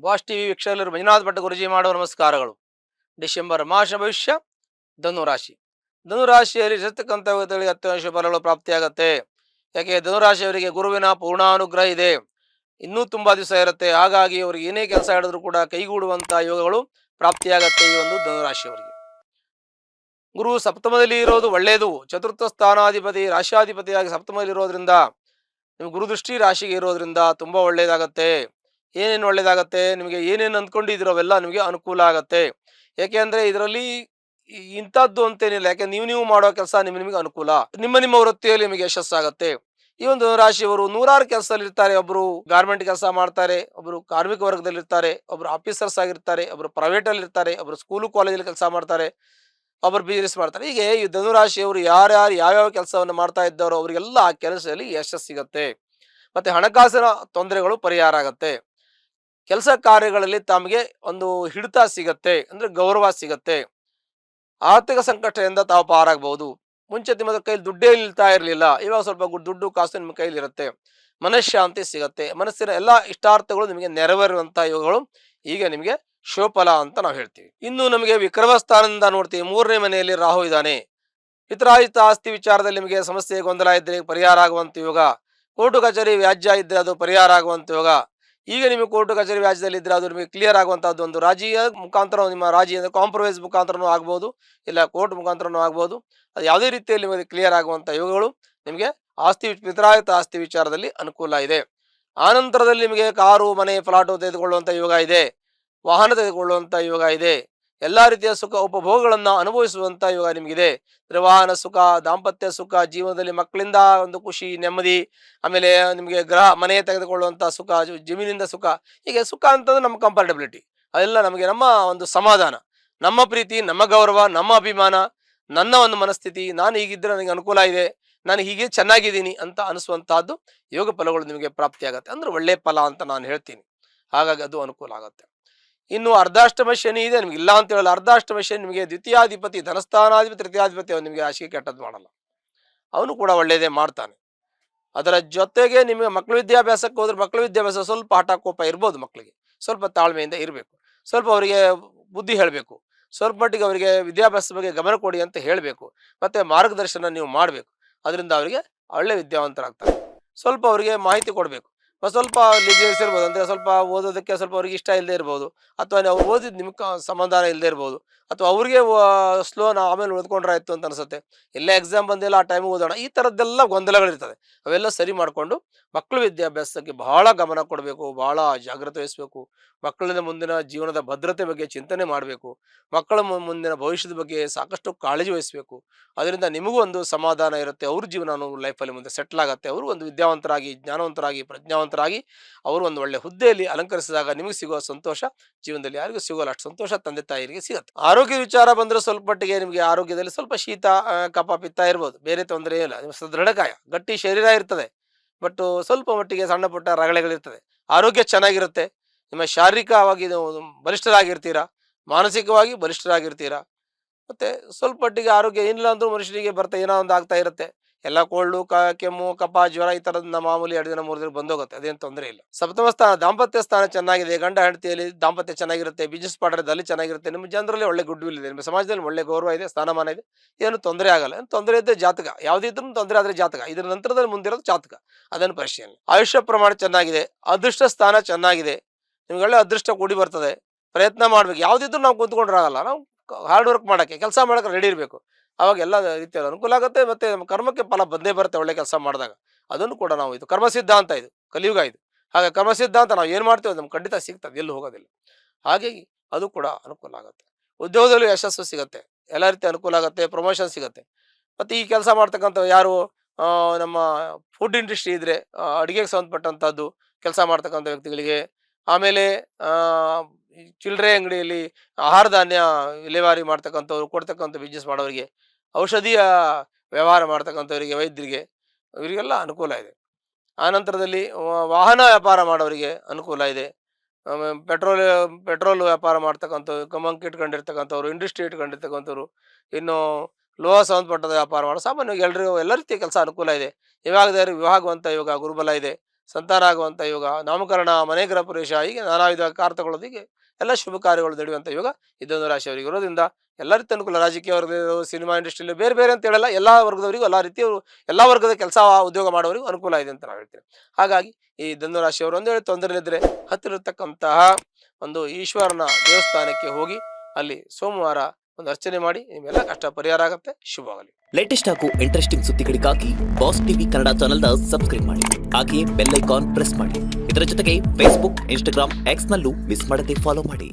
Boss TV ವೀಕ್ಷಕರು ಮಂಜುನಾಥ್ ಭಟ್ ಗುರುಜಿ ಮಾಡುವ ನಮಸ್ಕಾರಗಳು. ಡಿಸೆಂಬರ್ ಮಾಸ ಭವಿಷ್ಯ ಧನುರಾಶಿ. ಧನುರಾಶಿಯಲ್ಲಿ ಇರತಕ್ಕಂಥ ವ್ಯಕ್ತಿಗಳಿಗೆ ಅತ್ಯವಶ್ಯ ಫಲಗಳು ಪ್ರಾಪ್ತಿಯಾಗತ್ತೆ. ಯಾಕೆ ಧನುರಾಶಿಯವರಿಗೆ ಗುರುವಿನ ಪೂರ್ಣಾನುಗ್ರಹ ಇದೆ. ಇನ್ನೂ ತುಂಬಾ ದಿವಸ ಇರುತ್ತೆ. ಹಾಗಾಗಿ ಅವ್ರಿಗೆ ಏನೇ ಕೆಲಸ ಹೇಳಿದ್ರು ಕೂಡ ಕೈಗೂಡುವಂತ ಯೋಗಗಳು ಪ್ರಾಪ್ತಿಯಾಗತ್ತೆ ಈ ಒಂದು ಧನುರಾಶಿಯವರಿಗೆ. ಗುರು ಸಪ್ತಮದಲ್ಲಿ ಇರೋದು ಒಳ್ಳೆಯದು. ಚತುರ್ಥ ಸ್ಥಾನಾಧಿಪತಿ ರಾಶಿಯಾಧಿಪತಿಯಾಗಿ ಸಪ್ತಮದಲ್ಲಿ ಇರೋದ್ರಿಂದ ನಿಮ್ಗೆ ಗುರುದೃಷ್ಟಿ ರಾಶಿಗೆ ಇರೋದ್ರಿಂದ ತುಂಬಾ ಒಳ್ಳೇದಾಗತ್ತೆ. ಏನೇನು ಒಳ್ಳೇದಾಗತ್ತೆ, ನಿಮಗೆ ಏನೇನು ಅಂದ್ಕೊಂಡಿದ್ದೀರೋ ಅವೆಲ್ಲ ನಿಮಗೆ ಅನುಕೂಲ ಆಗತ್ತೆ. ಯಾಕೆ ಅಂದ್ರೆ ಇದರಲ್ಲಿ ಇಂಥದ್ದು ಅಂತೇನಿಲ್ಲ. ಯಾಕೆ ನೀವು ಮಾಡೋ ಕೆಲಸ ನಿಮಗೆ ಅನುಕೂಲ, ನಿಮ್ಮ ವೃತ್ತಿಯಲ್ಲಿ ನಿಮಗೆ ಯಶಸ್ಸಾಗತ್ತೆ. ಈ ಒಂದು ರಾಶಿಯವರು ನೂರಾರು ಕೆಲಸದಲ್ಲಿ ಇರ್ತಾರೆ. ಒಬ್ರು ಗಾರ್ಮೆಂಟ್ ಕೆಲಸ ಮಾಡ್ತಾರೆ, ಒಬ್ರು ಕಾರ್ಮಿಕ ವರ್ಗದಲ್ಲಿ ಇರ್ತಾರೆ, ಒಬ್ರು ಆಫೀಸರ್ಸ್ ಆಗಿರ್ತಾರೆ, ಒಬ್ರು ಪ್ರೈವೇಟ್ ಅಲ್ಲಿ ಇರ್ತಾರೆ, ಒಬ್ರು ಸ್ಕೂಲು ಕಾಲೇಜಲ್ಲಿ ಕೆಲಸ ಮಾಡ್ತಾರೆ, ಒಬ್ರು ಬಿಸ್ನೆಸ್ ಮಾಡ್ತಾರೆ. ಹೀಗೆ ಈ ಧನುರಾಶಿಯವರು ಯಾರ್ಯಾರು ಯಾವ್ಯಾವ ಕೆಲಸವನ್ನು ಮಾಡ್ತಾ ಇದ್ದಾರೋ ಅವರಿಗೆಲ್ಲ ಆ ಕೆಲಸದಲ್ಲಿ ಯಶಸ್ಸು ಸಿಗತ್ತೆ. ಮತ್ತೆ ಹಣಕಾಸಿನ ತೊಂದರೆಗಳು ಪರಿಹಾರ ಆಗತ್ತೆ. ಕೆಲಸ ಕಾರ್ಯಗಳಲ್ಲಿ ತಮಗೆ ಒಂದು ಹಿಡಿತ ಸಿಗತ್ತೆ, ಅಂದ್ರೆ ಗೌರವ ಸಿಗತ್ತೆ. ಆರ್ಥಿಕ ಸಂಕಷ್ಟದಿಂದ ತಾವು ಪಾರಾಗಬಹುದು. ಮುಂಚೆ ನಿಮ್ಮ ಕೈಲಿ ದುಡ್ಡೇ ನಿಲ್ತಾ ಇರಲಿಲ್ಲ, ಇವಾಗ ಸ್ವಲ್ಪ ದುಡ್ಡು ಕಾಸು ನಿಮ್ಮ ಕೈಲಿ ಇರುತ್ತೆ. ಮನಃಶಾಂತಿ ಸಿಗತ್ತೆ. ಮನಸ್ಸಿನ ಎಲ್ಲಾ ಇಷ್ಟಾರ್ಥಗಳು ನಿಮಗೆ ನೆರವೇರುವಂತಹ ಯೋಗಗಳು ಈಗ ನಿಮಗೆ ಶೋಫಲ ಅಂತ ನಾವು ಹೇಳ್ತೀವಿ. ಇನ್ನು ನಮಗೆ ವಿಕ್ರಮ ಸ್ಥಾನದಿಂದ ನೋಡ್ತೀವಿ. 3ನೇ ಮನೆಯಲ್ಲಿ ರಾಹು ಇದ್ದಾನೆ. ಪಿತ್ರಾಹಿತ ಆಸ್ತಿ ವಿಚಾರದಲ್ಲಿ ನಿಮಗೆ ಸಮಸ್ಯೆ ಗೊಂದಲ ಇದ್ರೆ ಪರಿಹಾರ ಆಗುವಂತ ಯೋಗ. ಕೋರ್ಟು ಕಚೇರಿ ವ್ಯಾಜ್ಯ ಇದ್ರೆ ಅದು ಪರಿಹಾರ ಆಗುವಂತ ಯೋಗ. ಈಗ ನಿಮಗೆ ಕೋರ್ಟು ಕಚೇರಿ ವ್ಯಾಜ್ಯದಲ್ಲಿ ಇದ್ರೆ ಅದು ನಿಮಗೆ ಕ್ಲಿಯರ್ ಆಗುವಂತಹದ್ದು. ಒಂದು ರಾಜಿಯ ಮುಖಾಂತರ, ನಿಮ್ಮ ರಾಜಿ ಅಂದ್ರೆ ಕಾಂಪ್ರಮೈಸ್ ಮುಖಾಂತರನೂ ಆಗ್ಬೋದು, ಇಲ್ಲ ಕೋರ್ಟ್ ಮುಖಾಂತರನೂ ಆಗ್ಬೋದು. ಅದು ಯಾವುದೇ ರೀತಿಯಲ್ಲಿ ನಿಮಗೆ ಕ್ಲಿಯರ್ ಆಗುವಂತ ಯೋಗಗಳು ನಿಮಗೆ ಪಿತ್ರಾಹಿತ ಆಸ್ತಿ ವಿಚಾರದಲ್ಲಿ ಅನುಕೂಲ ಇದೆ. ಆನಂತರದಲ್ಲಿ ನಿಮಗೆ ಕಾರು, ಮನೆ, ಫ್ಲಾಟು ತೆಗೆದುಕೊಳ್ಳುವಂತ ಯೋಗ ಇದೆ. ವಾಹನ ತೆಗೆದುಕೊಳ್ಳುವಂತ ಯೋಗ ಇದೆ. ಎಲ್ಲಾ ರೀತಿಯ ಸುಖ ಉಪಭೋಗಗಳನ್ನ ಅನುಭವಿಸುವಂತ ಯೋಗ ನಿಮಗಿದೆ. ವಾಹನ ಸುಖ, ದಾಂಪತ್ಯ ಸುಖ, ಜೀವನದಲ್ಲಿ ಮಕ್ಕಳಿಂದ ಒಂದು ಖುಷಿ, ನೆಮ್ಮದಿ, ಆಮೇಲೆ ನಿಮಗೆ ಮನೆ ತೆಗೆದುಕೊಳ್ಳುವಂತ ಸುಖ, ಜಮೀನಿಂದ ಸುಖ. ಹೀಗೆ ಸುಖ ಅಂತಂದ್ರೆ ನಮ್ಮ ಕಂಫರ್ಟಬಿಲಿಟಿ, ಅದೆಲ್ಲ ನಮಗೆ ನಮ್ಮ ಒಂದು ಸಮಾಧಾನ, ನಮ್ಮ ಪ್ರೀತಿ, ನಮ್ಮ ಗೌರವ, ನಮ್ಮ ಅಭಿಮಾನ, ನನ್ನ ಒಂದು ಮನಸ್ಥಿತಿ. ನಾನು ಹೀಗಿದ್ರೆ ನನಗೆ ಅನುಕೂಲ ಇದೆ, ನಾನು ಹೀಗೆ ಚೆನ್ನಾಗಿದ್ದೀನಿ ಅಂತ ಅನಿಸುವಂತಹದ್ದು ಯೋಗ ಫಲಗಳು ನಿಮಗೆ ಪ್ರಾಪ್ತಿಯಾಗತ್ತೆ. ಅಂದ್ರೆ ಒಳ್ಳೆ ಫಲ ಅಂತ ನಾನು ಹೇಳ್ತೀನಿ. ಹಾಗಾಗಿ ಅದು ಅನುಕೂಲ ಆಗುತ್ತೆ. ಇನ್ನು ಅರ್ಧಾಷ್ಟಮ ಶನಿ ಇದೆ, ನಿಮ್ಗೆ ಇಲ್ಲ ಅಂತ ಹೇಳಲ್ಲ. ಅರ್ಧಾಷ್ಟಮ ಶನಿ ನಿಮಗೆ ದ್ವಿತೀಯಾಧಿಪತಿ, ಧನಸ್ಥಾನಾಧಿಪತಿ, ತೃತೀಯಾಧಿಪತಿ ಅವನು ನಿಮಗೆ ರಾಶಿಗೆ ಕೆಟ್ಟದ್ದು ಮಾಡಲ್ಲ, ಅವನು ಕೂಡ ಒಳ್ಳೆಯದೇ ಮಾಡ್ತಾನೆ. ಅದರ ಜೊತೆಗೆ ನಿಮಗೆ ಮಕ್ಕಳ ವಿದ್ಯಾಭ್ಯಾಸಕ್ಕೆ ಹೋದ್ರೆ ಮಕ್ಕಳ ವಿದ್ಯಾಭ್ಯಾಸ ಸ್ವಲ್ಪ ಹಠ ಕೋಪ ಇರ್ಬೋದು. ಮಕ್ಕಳಿಗೆ ಸ್ವಲ್ಪ ತಾಳ್ಮೆಯಿಂದ ಇರಬೇಕು, ಸ್ವಲ್ಪ ಅವರಿಗೆ ಬುದ್ಧಿ ಹೇಳಬೇಕು, ಸ್ವಲ್ಪ ಮಟ್ಟಿಗೆ ಅವರಿಗೆ ವಿದ್ಯಾಭ್ಯಾಸದ ಬಗ್ಗೆ ಗಮನ ಕೊಡಿ ಅಂತ ಹೇಳಬೇಕು. ಮತ್ತೆ ಮಾರ್ಗದರ್ಶನ ನೀವು ಮಾಡಬೇಕು. ಅದರಿಂದ ಅವರಿಗೆ ಒಳ್ಳೆ ವಿದ್ಯಾವಂತರಾಗ್ತಾರೆ. ಸ್ವಲ್ಪ ಅವರಿಗೆ ಮಾಹಿತಿ ಕೊಡಬೇಕು. ಸ್ವಲ್ಪ ಲಿಜಿನೆಸ್ ಇರ್ಬೋದು, ಅಂದರೆ ಸ್ವಲ್ಪ ಓದೋದಕ್ಕೆ ಸ್ವಲ್ಪ ಅವ್ರಿಗೆ ಇಷ್ಟ ಇಲ್ಲದೆ ಇರ್ಬೋದು, ಅಥವಾ ಅವ್ರು ಓದಿದ ನಿಮ್ಗೆ ಸಮಾಧಾನ ಇಲ್ಲದೆ ಇರ್ಬೋದು, ಅಥವಾ ಅವ್ರಿಗೆ ಸ್ಲೋ ಆಮೇಲೆ ಓದ್ಕೊಂಡ್ರೆ ಆಯ್ತು ಅಂತ ಅನ್ಸುತ್ತೆ. ಎಲ್ಲ ಎಕ್ಸಾಮ್ ಬಂದಿಲ್ಲ ಆ ಟೈಮಿಗೆ ಓದೋಣ, ಈ ಥರದ್ದೆಲ್ಲ ಗೊಂದಲಗಳಿರ್ತದೆ. ಅವೆಲ್ಲ ಸರಿ ಮಾಡಿಕೊಂಡು ಮಕ್ಕಳ ವಿದ್ಯಾಭ್ಯಾಸಕ್ಕೆ ಬಹಳ ಗಮನ ಕೊಡಬೇಕು, ಬಹಳ ಜಾಗ್ರತೆ ವಹಿಸಬೇಕು. ಮಕ್ಕಳಿಂದ ಮುಂದಿನ ಜೀವನದ ಭದ್ರತೆ ಬಗ್ಗೆ ಚಿಂತನೆ ಮಾಡಬೇಕು. ಮಕ್ಕಳ ಮುಂದಿನ ಭವಿಷ್ಯದ ಬಗ್ಗೆ ಸಾಕಷ್ಟು ಕಾಳಜಿ ವಹಿಸಬೇಕು. ಅದರಿಂದ ನಿಮಗೂ ಒಂದು ಸಮಾಧಾನ ಇರುತ್ತೆ. ಅವ್ರ ಜೀವನ ಲೈಫಲ್ಲಿ ಮುಂದೆ ಸೆಟ್ಲ್ ಆಗುತ್ತೆ. ಅವರು ಒಂದು ವಿದ್ಯಾವಂತರಾಗಿ, ಜ್ಞಾನವಂತರಾಗಿ, ಪ್ರಜ್ಞಾವಂತರಾಗಿ ಅವರು ಒಂದು ಒಳ್ಳೆ ಹುದ್ದೆಯಲ್ಲಿ ಅಲಂಕರಿಸಿದಾಗ ನಿಮಗೆ ಸಿಗುವ ಸಂತೋಷ ಜೀವನದಲ್ಲಿ ಯಾರಿಗೂ ಸಿಗೋಲ್ಲ. ಅಷ್ಟು ಸಂತೋಷ ತಂದೆ ತಾಯಿರಿಗೆ ಸಿಗುತ್ತೆ. ಆರೋಗ್ಯ ವಿಚಾರ ಬಂದ್ರೆ ಸ್ವಲ್ಪ ಮಟ್ಟಿಗೆ ನಿಮಗೆ ಆರೋಗ್ಯದಲ್ಲಿ ಸ್ವಲ್ಪ ಶೀತ, ಕಫ, ಪಿತ್ತ ಇರ್ಬೋದು. ಬೇರೆ ತೊಂದರೆ ಇಲ್ಲ. ನಿಮ್ಮ ದೃಢಕಾಯ, ಗಟ್ಟಿ ಶರೀರ ಇರ್ತದೆ. ಬಟ್ ಸ್ವಲ್ಪ ಮಟ್ಟಿಗೆ ಸಣ್ಣ ಪುಟ್ಟ ರಗಳೆಗಳಿರ್ತದೆ. ಆರೋಗ್ಯ ಚೆನ್ನಾಗಿರುತ್ತೆ. ನಿಮ್ಮ ಶಾರೀರಿಕವಾಗಿ ಬಲಿಷ್ಠರಾಗಿರ್ತೀರಾ, ಮಾನಸಿಕವಾಗಿ ಬಲಿಷ್ಠರಾಗಿರ್ತೀರಾ. ಮತ್ತೆ ಸ್ವಲ್ಪ ಮಟ್ಟಿಗೆ ಆರೋಗ್ಯ ಏನಿಲ್ಲ ಅಂದ್ರೂ ಮನುಷ್ಯನಿಗೆ ಏನೋ ಒಂದು ಆಗ್ತಾ ಇರುತ್ತೆ. ಎಲ್ಲ ಕೋಲ್ಡು, ಕೆಮ್ಮು, ಕಫ, ಜ್ವರ ಈ ತರದ್ ಮಾಮೂಲಿ 2 ದಿನ 3 ದಿನ ಬಂದೋಗುತ್ತೆ. ಅದೇನು ತೊಂದರೆ ಇಲ್ಲ. ಸಪ್ತಮ ಸ್ಥಾನ, ದಾಂಪತ್ಯ ಸ್ಥಾನ ಚೆನ್ನಾಗಿದೆ. ಗಂಡ ಹೆಂಡತಿಯಲ್ಲಿ ದಾಂಪತ್ಯ ಚೆನ್ನಾಗಿರುತ್ತೆ. ಬಿಸ್ನೆಸ್ ಪಾರ್ಟ್ನರ್ದಲ್ಲಿ ಚೆನ್ನಾಗಿರುತ್ತೆ. ನಿಮ್ಮ ಜನರಲ್ಲಿ ಒಳ್ಳೆ ಗುಡ್ ವಿಲ್ ಇದೆ. ನಿಮ್ಮ ಸಮಾಜದಲ್ಲಿ ಒಳ್ಳೆ ಗೌರವ ಇದೆ, ಸ್ಥಾನಮಾನ ಇದೆ. ಏನು ತೊಂದರೆ ಆಗಲ್ಲ. ಏನು ತೊಂದರೆ ಇದ್ದರೆ ಜಾತಕ, ಯಾವುದಿದ್ರೂ ತೊಂದರೆ ಆದ್ರೆ ಜಾತಕ, ಇದರ ನಂತರದಲ್ಲಿ ಮುಂದಿರೋದು ಜಾತಕ, ಅದನ್ನು ಪರಿಶೀಲನೆ. ಆಯುಷ್ಯ ಪ್ರಮಾಣ ಚೆನ್ನಾಗಿದೆ. ಅದೃಷ್ಟ ಸ್ಥಾನ ಚೆನ್ನಾಗಿದೆ. ನಿಮ್ಗೆ ಒಳ್ಳೆ ಅದೃಷ್ಟ ಕೂಡಿ ಬರ್ತದೆ. ಪ್ರಯತ್ನ ಮಾಡ್ಬೇಕು. ಯಾವುದಿದ್ರು ನಾವು ಕೂತ್ಕೊಂಡ್ರಾಗಲ್ಲ. ನಾವು ಹಾರ್ಡ್ ವರ್ಕ್ ಮಾಡೋಕ್ಕೆ, ಕೆಲಸ ಮಾಡೋಕೆ ರೆಡಿ ಇರಬೇಕು. ಅವಾಗ ಎಲ್ಲ ರೀತಿಯಲ್ಲಿ ಅನುಕೂಲ ಆಗುತ್ತೆ. ಮತ್ತೆ ನಮ್ಮ ಕರ್ಮಕ್ಕೆ ಫಲ ಬಂದೇ ಬರುತ್ತೆ ಒಳ್ಳೆ ಕೆಲಸ ಮಾಡಿದಾಗ. ಅದನ್ನು ಕೂಡ ನಾವು, ಇದು ಕರ್ಮ ಸಿದ್ಧಾಂತ, ಇದು ಕಲಿಯುಗ ಇದು. ಹಾಗೆ ಕರ್ಮ ಸಿದ್ಧಾಂತ ನಾವು ಏನು ಮಾಡ್ತೇವೆ ನಮ್ಗೆ ಖಂಡಿತ ಸಿಗ್ತದೆ, ಎಲ್ಲೂ ಹೋಗೋದಿಲ್ಲ. ಹಾಗಾಗಿ ಅದು ಕೂಡ ಅನುಕೂಲ ಆಗುತ್ತೆ. ಉದ್ಯೋಗದಲ್ಲೂ ಯಶಸ್ಸು ಸಿಗುತ್ತೆ. ಎಲ್ಲ ರೀತಿ ಅನುಕೂಲ ಆಗುತ್ತೆ. ಪ್ರಮೋಷನ್ ಸಿಗುತ್ತೆ. ಮತ್ತು ಈ ಕೆಲಸ ಮಾಡ್ತಕ್ಕಂಥ ಯಾರು ನಮ್ಮ ಫುಡ್ ಇಂಡಸ್ಟ್ರಿ ಇದ್ರೆ, ಅಡುಗೆಗೆ ಸಂಬಂಧಪಟ್ಟಂಥದ್ದು ಕೆಲಸ ಮಾಡ್ತಕ್ಕಂಥ ವ್ಯಕ್ತಿಗಳಿಗೆ, ಆಮೇಲೆ ಚಿಲ್ಲರೆ ಅಂಗಡಿಯಲ್ಲಿ ಆಹಾರ ಧಾನ್ಯ ವಿಲೇವಾರಿ ಮಾಡ್ತಕ್ಕಂಥವ್ರು, ಕೊಡ್ತಕ್ಕಂಥ ಬಿಸ್ನೆಸ್ ಮಾಡೋರಿಗೆ, ಔಷಧಿಯ ವ್ಯವಹಾರ ಮಾಡ್ತಕ್ಕಂಥವರಿಗೆ, ವೈದ್ಯರಿಗೆ, ಇವರಿಗೆಲ್ಲ ಅನುಕೂಲ ಇದೆ. ಆನಂತರದಲ್ಲಿ ವಾಹನ ವ್ಯಾಪಾರ ಮಾಡೋರಿಗೆ ಅನುಕೂಲ ಇದೆ. ಪೆಟ್ರೋಲ್ ವ್ಯಾಪಾರ ಮಾಡ್ತಕ್ಕಂಥವ್ರು, ಕಮಂಕ್ ಇಟ್ಕೊಂಡಿರ್ತಕ್ಕಂಥವ್ರು, ಇಂಡಸ್ಟ್ರಿ ಇಟ್ಕೊಂಡಿರ್ತಕ್ಕಂಥವ್ರು, ಇನ್ನು ಲೋಹ ಸಂಬಂಧಪಟ್ಟದ ವ್ಯಾಪಾರ ಮಾಡೋ ಸಾಮಾನ್ಯವಾಗಿ ಎಲ್ಲ ರೀತಿಯ ಕೆಲಸ ಅನುಕೂಲ ಇದೆ. ವಿವಾಹದವರಿಗೆ ವಿವಾಹವಂತ ಯೋಗ, ಗುರುಬಲ ಇದೆ. ಸಂತಾನ ಆಗುವಂಥ ಯೋಗ, ನಾಮಕರಣ, ಮನೆ ಗೃಹ ಪ್ರವೇಶ, ಹೀಗೆ ನಾನಾ ವಿಧ ಕಾರ್ತಗಳೊಂದಿಗೆ ಎಲ್ಲ ಶುಭ ಕಾರ್ಯಗಳು ನಡೆಯುವಂಥ ಯೋಗ ಈ ಧನು ರಾಶಿಯವರಿಗೆ ಇರೋದ್ರಿಂದ ಎಲ್ಲ ರೀತಿ ಅನುಕೂಲ. ರಾಜಕೀಯ ವರ್ಗ, ಸಿನಿಮಾ ಇಂಡಸ್ಟ್ರಿಯಲ್ಲಿ ಬೇರೆ ಬೇರೆ ಅಂತ ಹೇಳಲ್ಲ, ಎಲ್ಲ ವರ್ಗದವರಿಗೂ ಎಲ್ಲ ರೀತಿಯ ಎಲ್ಲ ವರ್ಗದ ಕೆಲಸ ಉದ್ಯೋಗ ಮಾಡೋರಿಗೂ ಅನುಕೂಲ ಇದೆ ಅಂತ ನಾವು ಹೇಳ್ತೀವಿ. ಹಾಗಾಗಿ ಈ ಧನು ರಾಶಿಯವರು ಒಂದು ವೇಳೆ ತೊಂದರೆ ಇದ್ದರೆ ಹತ್ತಿರತಕ್ಕಂತಹ ಒಂದು ಈಶ್ವರನ ದೇವಸ್ಥಾನಕ್ಕೆ ಹೋಗಿ ಅಲ್ಲಿ ಸೋಮವಾರ ಒಂದು ಅರ್ಚನೆ ಮಾಡಿ ನಿಮ್ಮೆಲ್ಲ ಕಷ್ಟ ಪರಿಹಾರ ಆಗುತ್ತೆ. ಶುಭವಾಗಲಿ. ಲೇಟೆಸ್ಟ್ ಹಾಗೂ ಇಂಟ್ರೆಸ್ಟಿಂಗ್ ಸುದ್ದಿಗಳಿಗಾಗಿ ಬಾಸ್ ಟಿವಿ ಕನ್ನಡ ಚಾನೆಲ್ನ ಸಬ್ಸ್ಕ್ರೈಬ್ ಮಾಡಿ. ಹಾಗೆಯೇ ಬೆಲ್ ಐಕಾನ್ ಪ್ರೆಸ್ ಮಾಡಿ. ಇದರ ಜೊತೆಗೆ ಫೇಸ್ಬುಕ್, ಇನ್ಸ್ಟಾಗ್ರಾಮ್, ಎಕ್ಸ್ ನಲ್ಲೂ ಮಿಸ್ ಮಾಡದೆ ಫಾಲೋ ಮಾಡಿ.